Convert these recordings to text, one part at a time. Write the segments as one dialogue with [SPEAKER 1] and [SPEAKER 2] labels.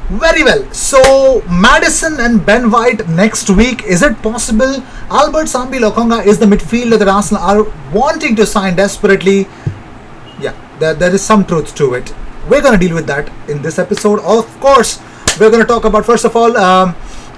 [SPEAKER 1] Very well. So, Madison and Ben White next week. Is it possible? Albert Sambi Lokonga is the midfielder that Arsenal are wanting to sign desperately. Yeah, there is some truth to it. We're going to deal with that in this episode. Of course, we're going to talk about, first of all,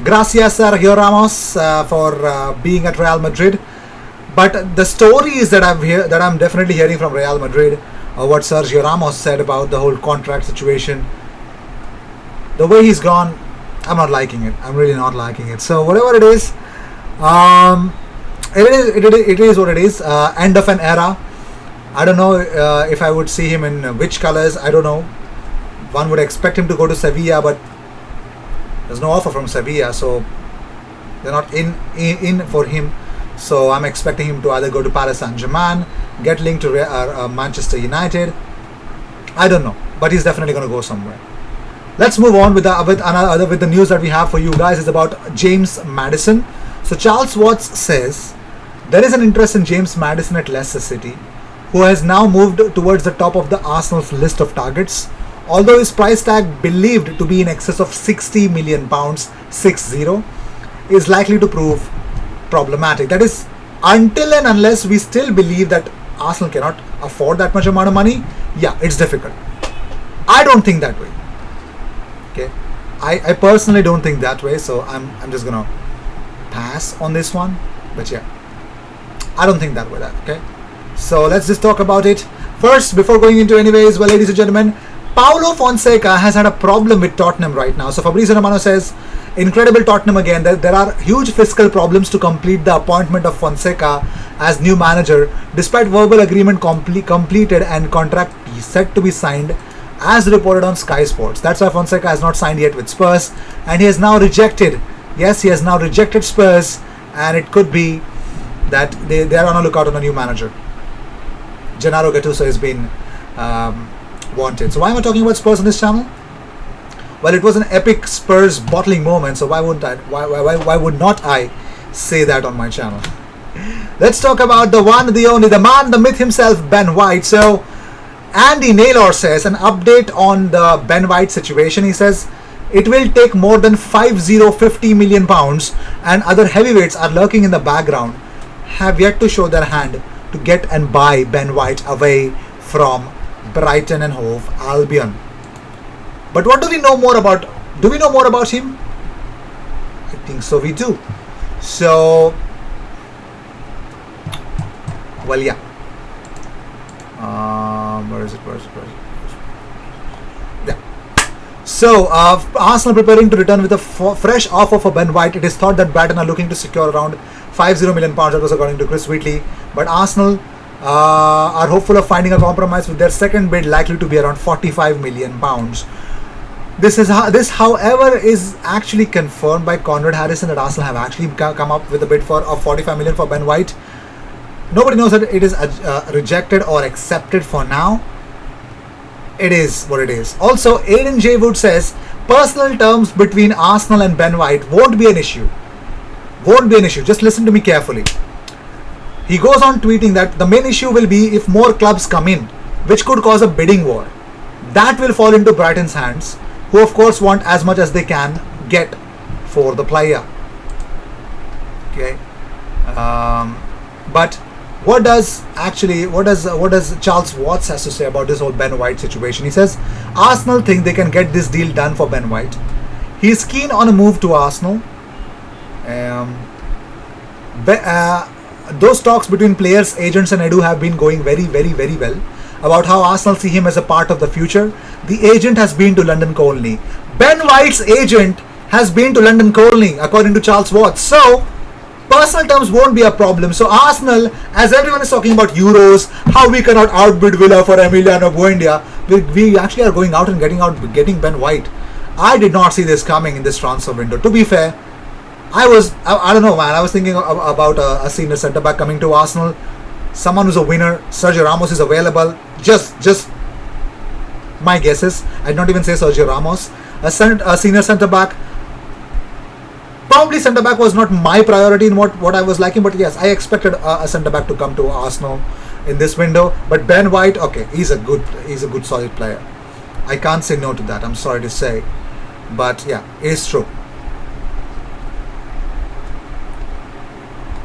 [SPEAKER 1] gracias Sergio Ramos for being at Real Madrid. But the stories that I'm definitely hearing from Real Madrid, what Sergio Ramos said about the whole contract situation, the way he's gone, I'm not liking it. I'm really not liking it. So whatever it is, it is what it is. End of an era. I don't know if I would see him in which colors. I don't know. One would expect him to go to Sevilla, but there's no offer from Sevilla, so they're not in for him. So I'm expecting him to either go to Paris Saint-Germain, get linked to Manchester United. I don't know, but he's definitely going to go somewhere. Let's move on with the news that we have for you guys. Is about James Maddison. So Charles Watts says there is an interest in James Maddison at Leicester City, who has now moved towards the top of the Arsenal's list of targets. Although his price tag, believed to be in excess of £60 million, 60, is likely to prove problematic. That is, until and unless we still believe that Arsenal cannot afford that much amount of money, yeah, it's difficult. I don't think that way. Okay, I personally don't think that way, so I'm just gonna pass on this one. But yeah, I don't think that way. Okay, so let's just talk about it first before going into anyways. Well, ladies and gentlemen, Paulo Fonseca has had a problem with Tottenham right now. So Fabrizio Romano says, incredible Tottenham again. There are huge fiscal problems to complete the appointment of Fonseca as new manager, despite verbal agreement completed and contract set to be signed, as reported on Sky Sports. That's why Fonseca has not signed yet with Spurs, and he has now rejected. Yes, he has now rejected Spurs, and it could be that they are on a lookout on a new manager. Gennaro Gattuso has been wanted. So why am I talking about Spurs on this channel? Well, it was an epic Spurs bottling moment, so why wouldn't I? Why would not I say that on my channel? Let's talk about the one, the only, the man, the myth himself, Ben White. So Andy Naylor says an update on the Ben White situation. He says it will take more than £50 million, and other heavyweights are lurking in the background, have yet to show their hand to get and buy Ben White away from Brighton and Hove Albion. But what do we know more about? Do we know more about him? I think so, we do. So, well, yeah. Where is it? Yeah. So, Arsenal preparing to return with a fresh offer for Ben White. It is thought that Brighton are looking to secure around £50 million. That was according to Chris Wheatley. But Arsenal are hopeful of finding a compromise with their second bid, likely to be around £45 million. This, however, is actually confirmed by Conrad Harrison that Arsenal have actually come up with a bid of £45 million for Ben White. Nobody knows that it is rejected or accepted for now. It is what it is. Also, Aidan J. Wood says personal terms between Arsenal and Ben White won't be an issue. Won't be an issue. Just listen to me carefully. He goes on tweeting that the main issue will be if more clubs come in, which could cause a bidding war. That will fall into Brighton's hands, who of course want as much as they can get for the player. Okay, but what does Charles Watts has to say about this whole Ben White situation? He says Arsenal think they can get this deal done for Ben White. He is keen on a move to Arsenal. Those talks between players, agents and Edu have been going very, very, very well about how Arsenal see him as a part of the future. The agent has been to London Colney. Ben White's agent has been to London Colney, according to Charles Watts. So, personal terms won't be a problem. So, Arsenal, as everyone is talking about Euros, how we cannot outbid Villa for Emiliano Buendia, we actually are going out and getting Ben White. I did not see this coming in this transfer window. To be fair, I don't know, man. I was thinking about a senior centre back coming to Arsenal. Someone who's a winner. Sergio Ramos is available. Just my guesses. I'd not even say Sergio Ramos. A senior centre back. Probably centre back was not my priority in what I was liking, but yes, I expected a centre back to come to Arsenal in this window. But Ben White, okay, he's a good solid player. I can't say no to that. I'm sorry to say. But yeah, it's true.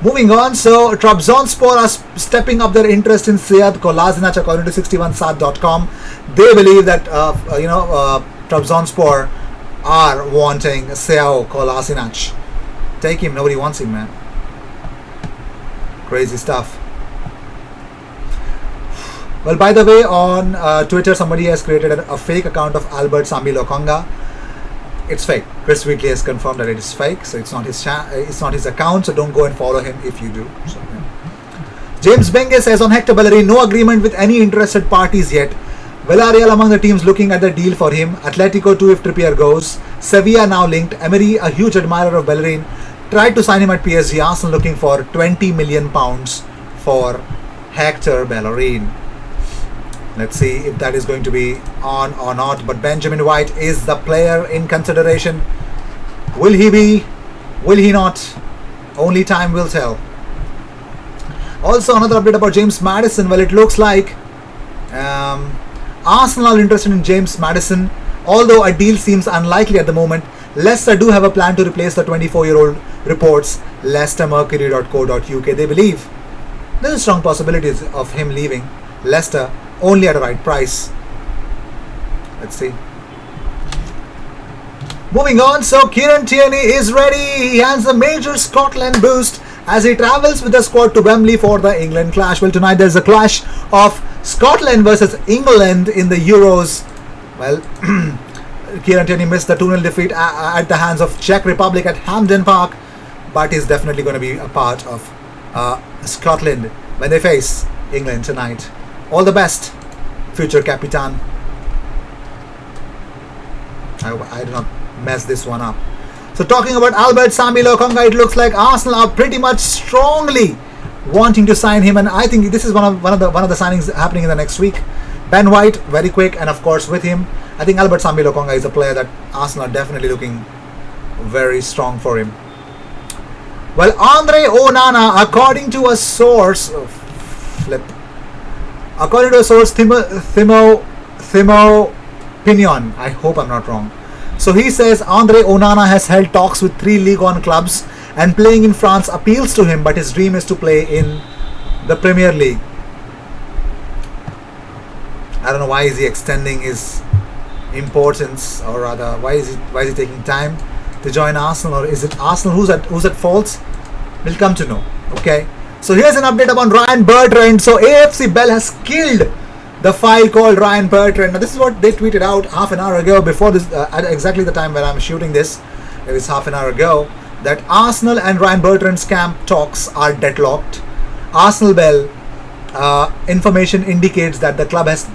[SPEAKER 1] Moving on, so Trabzonspor are stepping up their interest in Sead Kolasinac according to 61sat.com. They believe that Trabzonspor are wanting Sead Kolasinac. Take him, nobody wants him, man. Crazy stuff. Well, by the way, on Twitter, somebody has created a fake account of Albert Sambi Lokonga. It's fake. Chris Wheatley has confirmed that it is fake, so it's not his account. So don't go and follow him if you do. So, yeah. James Bengue says on Hector Bellerin, no agreement with any interested parties yet. Villarreal among the teams looking at the deal for him. Atletico too if Trippier goes. Sevilla now linked. Emery, a huge admirer of Bellerin, tried to sign him at PSG. Arsenal looking for £20 million for Hector Bellerin. Let's see if that is going to be on or not. But Benjamin White is the player in consideration. Will he be? Will he not? Only time will tell. Also, another update about James Maddison. Well, it looks like Arsenal are interested in James Maddison. Although a deal seems unlikely at the moment, Leicester do have a plan to replace the 24-year-old, reports leicestermercury.co.uk. They believe there's a strong possibility of him leaving Leicester, only at the right price. Let's see. Moving on, so Kieran Tierney is ready. He has a major Scotland boost as he travels with the squad to Wembley for the England clash. Well, tonight there's a clash of Scotland versus England in the Euros. Well, Kieran Tierney missed the 2-0 defeat at the hands of Czech Republic at Hampden Park, but he's definitely going to be a part of Scotland when they face England tonight. All the best, future Capitan. I do not mess this one up. So talking about Albert Sambi Lokonga, it looks like Arsenal are pretty much strongly wanting to sign him, and I think this is one of the signings happening in the next week. Ben White, very quick, and of course with him, I think Albert Sambi Lokonga is a player that Arsenal are definitely looking very strong for him. Well, Andre Onana, according to a source, Thimo Pinion, I hope I'm not wrong. So he says Andre Onana has held talks with 3 Ligue 1 clubs and playing in France appeals to him, but his dream is to play in the Premier League. I don't know why is he extending his importance, or rather why is he taking time to join Arsenal, or is it Arsenal who's at fault? We'll come to know. Okay. So here's an update about Ryan Bertrand. So AFC Bell has killed the file called Ryan Bertrand. Now this is what they tweeted out half an hour ago, before this, at exactly the time when I'm shooting this. It was half an hour ago that Arsenal and Ryan Bertrand's camp talks are deadlocked. Arsenal Bell information indicates that the club has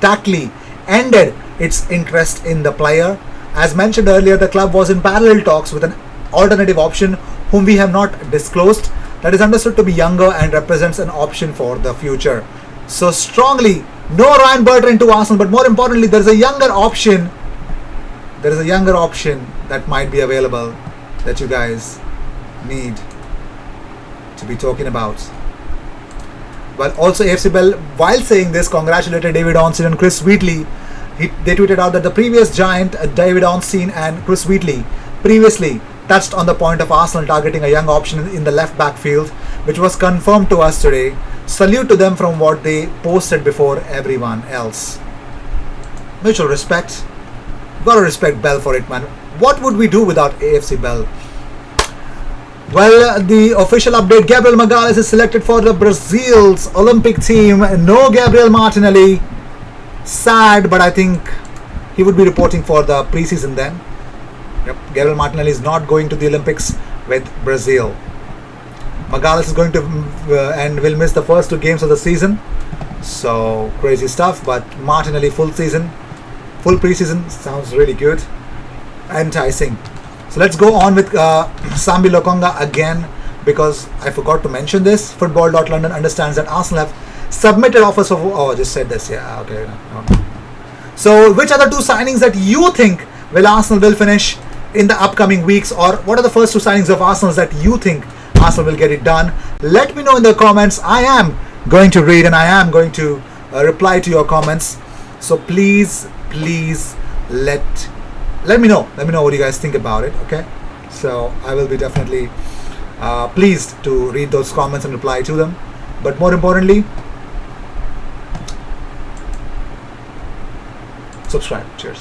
[SPEAKER 1] tactily ended its interest in the player. As mentioned earlier, the club was in parallel talks with an alternative option whom we have not disclosed, that is understood to be younger and represents an option for the future. So strongly, no Ryan Bertrand to Arsenal, but more importantly, there is a younger option. There is a younger option that might be available that you guys need to be talking about. Well, also AFC Bell, while saying this, congratulated David Ornstein and Chris Wheatley. They tweeted out that the previous giant, David Ornstein and Chris Wheatley, previously touched on the point of Arsenal targeting a young option in the left back field, which was confirmed to us today. Salute to them from what they posted before everyone else. Mutual respect. Gotta respect Bell for it, man. What would we do without AFC Bell? Well, the official update, Gabriel Magalhaes is selected for the Brazil's Olympic team. No Gabriel Martinelli. Sad, but I think he would be reporting for the preseason then. Yep, Gabriel Martinelli is not going to the Olympics with Brazil. Magalhaes is going to and will miss the first 2 games of the season. So crazy stuff, but Martinelli full preseason sounds really good. Enticing. So let's go on with Sambi Lokonga again, because I forgot to mention this. Football.London understands that Arsenal have submitted offers for... Oh, I just said this. Yeah, okay. No. So which are the 2 signings that you think Arsenal will finish in the upcoming weeks, or what are the first 2 signings of Arsenal that you think Arsenal will get it done? Let me know in the comments. I am going to read and I am going to reply to your comments. So please let let me know what you guys think about it. Okay, so I will be definitely pleased to read those comments and reply to them. But more importantly, subscribe. Cheers.